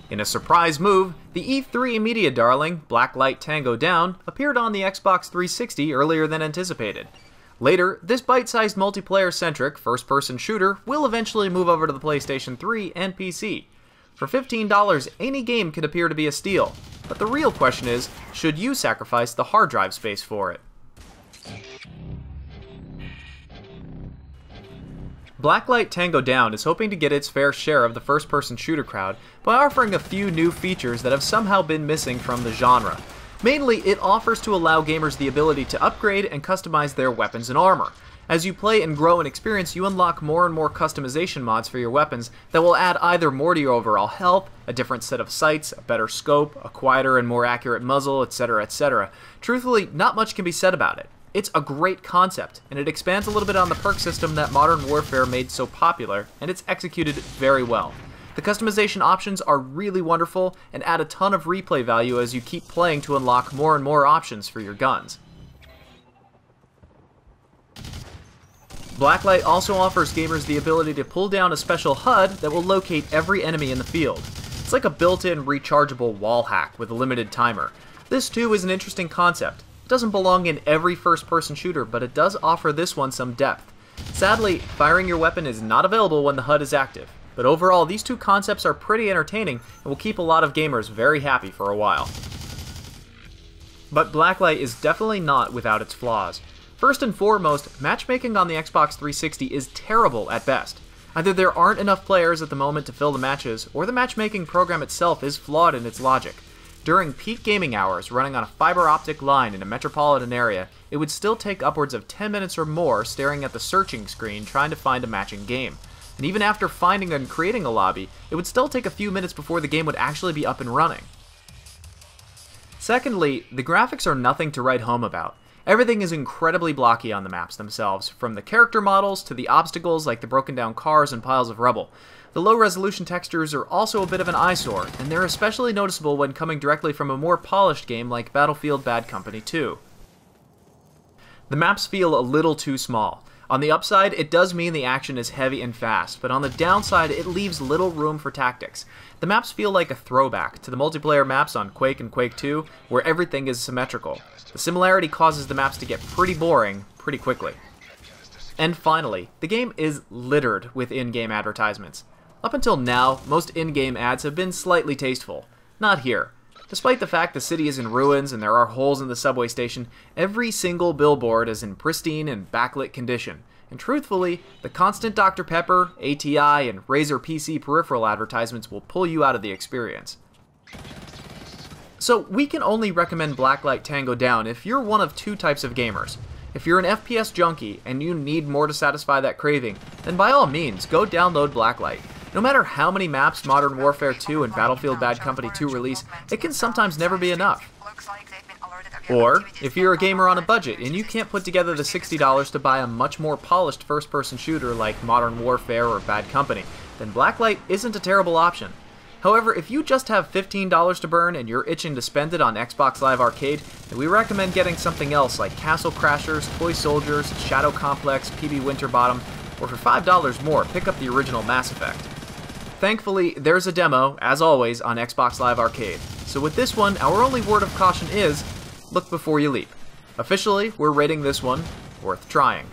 In a surprise move, the E3 media darling, Blacklight Tango Down, appeared on the Xbox 360 earlier than anticipated. Later, this bite-sized multiplayer-centric first-person shooter will eventually move over to the PlayStation 3 and PC. For $15, any game can appear to be a steal, but the real question is, should you sacrifice the hard drive space for it? Blacklight Tango Down is hoping to get its fair share of the first-person shooter crowd by offering a few new features that have somehow been missing from the genre. Mainly, it offers to allow gamers the ability to upgrade and customize their weapons and armor. As you play and grow in experience, you unlock more and more customization mods for your weapons that will add either more to your overall health, a different set of sights, a better scope, a quieter and more accurate muzzle, etc., etc. Truthfully, not much can be said about it. It's a great concept, and it expands a little bit on the perk system that Modern Warfare made so popular, and it's executed very well. The customization options are really wonderful and add a ton of replay value as you keep playing to unlock more and more options for your guns. Blacklight also offers gamers the ability to pull down a special HUD that will locate every enemy in the field. It's like a built-in rechargeable wall hack with a limited timer. This too is an interesting concept. It doesn't belong in every first-person shooter, but it does offer this one some depth. Sadly, firing your weapon is not available when the HUD is active, but overall these two concepts are pretty entertaining and will keep a lot of gamers very happy for a while. But Blacklight is definitely not without its flaws. First and foremost, matchmaking on the Xbox 360 is terrible at best. Either there aren't enough players at the moment to fill the matches, or the matchmaking program itself is flawed in its logic. During peak gaming hours, running on a fiber optic line in a metropolitan area, it would still take upwards of 10 minutes or more staring at the searching screen trying to find a matching game. And even after finding and creating a lobby, it would still take a few minutes before the game would actually be up and running. Secondly, the graphics are nothing to write home about. Everything is incredibly blocky on the maps themselves, from the character models to the obstacles like the broken down cars and piles of rubble. The low-resolution textures are also a bit of an eyesore, and they're especially noticeable when coming directly from a more polished game like Battlefield Bad Company 2. The maps feel a little too small. On the upside, it does mean the action is heavy and fast, but on the downside, it leaves little room for tactics. The maps feel like a throwback to the multiplayer maps on Quake and Quake 2, where everything is symmetrical. The similarity causes the maps to get pretty boring pretty quickly. And finally, the game is littered with in-game advertisements. Up until now, most in-game ads have been slightly tasteful. Not here. Despite the fact the city is in ruins and there are holes in the subway station, every single billboard is in pristine and backlit condition. And truthfully, the constant Dr. Pepper, ATI, and Razer PC peripheral advertisements will pull you out of the experience. So we can only recommend Blacklight Tango Down if you're one of two types of gamers. If you're an FPS junkie and you need more to satisfy that craving, then by all means, go download Blacklight. No matter how many maps Modern Warfare 2 and Battlefield Bad Company 2 release, it can sometimes never be enough. Or, if you're a gamer on a budget and you can't put together the $60 to buy a much more polished first-person shooter like Modern Warfare or Bad Company, then Blacklight isn't a terrible option. However, if you just have $15 to burn and you're itching to spend it on Xbox Live Arcade, then we recommend getting something else like Castle Crashers, Toy Soldiers, Shadow Complex, PB Winterbottom, or for $5 more, pick up the original Mass Effect. Thankfully, there's a demo, as always, on Xbox Live Arcade. So with this one, our only word of caution is, look before you leap. Officially, we're rating this one worth trying.